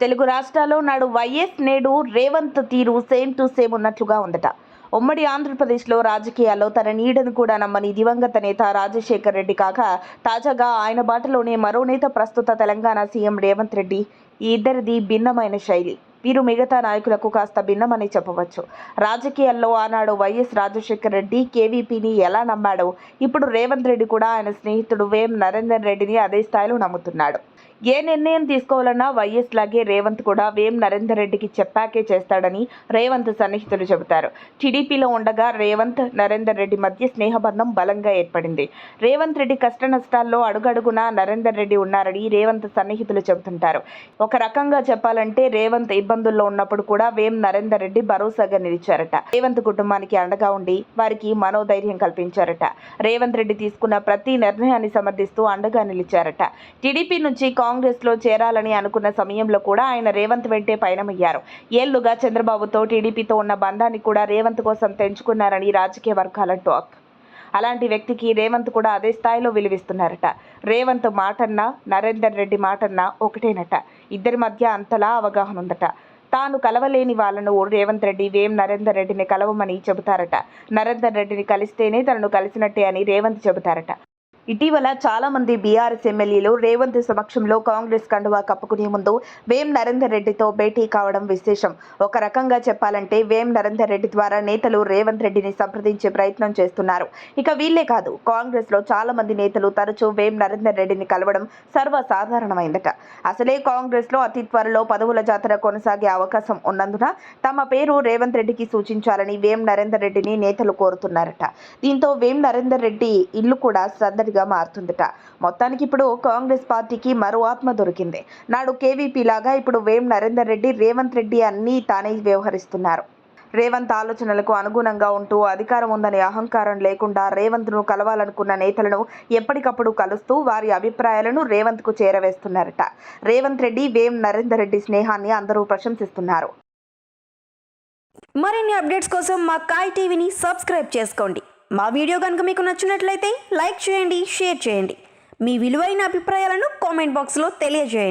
తెలుగు రాష్ట్రాల్లో నాడు వైఎస్ నేడు రేవంత్ తీరు సేమ్ టు సేమ్ ఉన్నట్లుగా ఉందట. ఉమ్మడి ఆంధ్రప్రదేశ్లో రాజకీయాల్లో తన నీడను కూడా నమ్మని దివంగత నేత రాజశేఖర్ రెడ్డి కాక తాజాగా ఆయన బాటలోనే మరో నేత ప్రస్తుత తెలంగాణ సీఎం రేవంత్ రెడ్డి. ఈ ఇద్దరిది భిన్నమైన శైలి. వీరు మిగతా నాయకులకు కాస్త భిన్నమని చెప్పవచ్చు. రాజకీయాల్లో ఆనాడు వైఎస్ రాజశేఖర్ రెడ్డి కేవీపీని ఎలా నమ్మాడో ఇప్పుడు రేవంత్ రెడ్డి కూడా ఆయన స్నేహితుడు వేం నరేందర్ రెడ్డిని అదే స్థాయిలో నమ్ముతున్నాడు. ఏ నిర్ణయం తీసుకోవాలన్నా వైఎస్ లాగే రేవంత్ కూడా వేం నరేందర్ రెడ్డికి చెప్పాకే చేస్తాడని రేవంత్ సన్నిహితులు చెబుతారు. టీడీపీలో ఉండగా రేవంత్ నరేందర్ రెడ్డి మధ్య స్నేహబంధం బలంగా ఏర్పడింది. రేవంత్ రెడ్డి కష్ట నష్టాల్లో అడుగడుగునా నరేందర్ రెడ్డి ఉన్నారని రేవంత్ సన్నిహితులు చెబుతుంటారు. ఒక రకంగా చెప్పాలంటే రేవంత్ ఇబ్బందుల్లో ఉన్నప్పుడు కూడా వేం నరేందర్ రెడ్డి భరోసాగా నిలిచారట. రేవంత్ కుటుంబానికి అండగా ఉండి వారికి మనోధైర్యం కల్పించారట. రేవంత్ రెడ్డి తీసుకున్న ప్రతి నిర్ణయాన్ని సమర్థిస్తూ అండగా నిలిచారట. టీడీపీ నుంచి కాంగ్రెస్లో చేరాలని అనుకున్న సమయంలో కూడా ఆయన రేవంత్ వెంటే పయనమయ్యారు. ఏళ్లుగా చంద్రబాబుతో టీడీపీతో ఉన్న బంధాన్ని కూడా రేవంత్ కోసం తెంచుకున్నారని రాజకీయ వర్గాల టాక్. అలాంటి వ్యక్తికి రేవంత్ కూడా అదే స్థాయిలో విలువిస్తున్నారట. రేవంత్ మాటన్నా నరేందర్ రెడ్డి మాటన్నా ఒకటేనట. ఇద్దరి మధ్య అంతలా అవగాహన ఉందట. తాను కలవలేని వాళ్ళను రేవంత్ రెడ్డి వేం నరేందర్ రెడ్డిని కలవమని చెబుతారట. నరేందర్ రెడ్డిని కలిస్తేనే తనను కలిసినట్టే అని రేవంత్ చెబుతారట. ఇటీవల చాలా మంది బీఆర్ఎస్ ఎమ్మెల్యేలు రేవంత్ సమక్షంలో కాంగ్రెస్ కండువా కప్పుకునే ముందు వేం నరేందర్ రెడ్డితో భేటీ కావడం విశేషం. ఒక రకంగా చెప్పాలంటే వేం నరేందర్ రెడ్డి ద్వారా నేతలు రేవంత్ రెడ్డిని సంప్రదించే ప్రయత్నం చేస్తున్నారు. ఇక వీళ్లే కాదు, కాంగ్రెస్ లో చాలా మంది నేతలు తరచూ వేం నరేందర్ రెడ్డిని కలవడం సర్వసాధారణమైందట. అసలే కాంగ్రెస్ లో అతి త్వరలో పదవుల జాతర కొనసాగే అవకాశం ఉన్నందున తమ పేరు రేవంత్ రెడ్డికి సూచించాలని వేం నరేందర్ రెడ్డిని నేతలు కోరుతున్నారట. దీంతో వేం నరేందర్ రెడ్డి ఇల్లు కూడా సందడి మారుతుందట. మొత్తానికి ఇప్పుడు కాంగ్రెస్ పార్టీకి మరో ఆత్మ దొరికింది. నాడు కేవీపీ లాగా ఇప్పుడు వేం నరేందర్ రెడ్డి రేవంత్ రెడ్డి అన్నీ తానే వ్యవహరిస్తున్నారు. రేవంత్ ఆలోచనలకు అనుగుణంగా ఉంటూ అధికారం ఉందనే అహంకారం లేకుండా రేవంత్ను కలవాలనుకున్న నేతలను ఎప్పటికప్పుడు కలుస్తూ వారి అభిప్రాయాలను రేవంత్కు చేరవేస్తున్నారట. రేవంత్ రెడ్డి వేం నరేందర్ రెడ్డి స్నేహాన్ని అందరూ ప్రశంసిస్తున్నారు. మరిన్ని అప్డేట్స్ కోసం మా కాయ్ టీవీని సబ్స్క్రైబ్ చేసుకోండి. మా వీడియో కనుక మీకు నచ్చినట్లయితే లైక్ చేయండి, షేర్ చేయండి. మీ విలువైన అభిప్రాయాలను కామెంట్ బాక్స్లో తెలియజేయండి.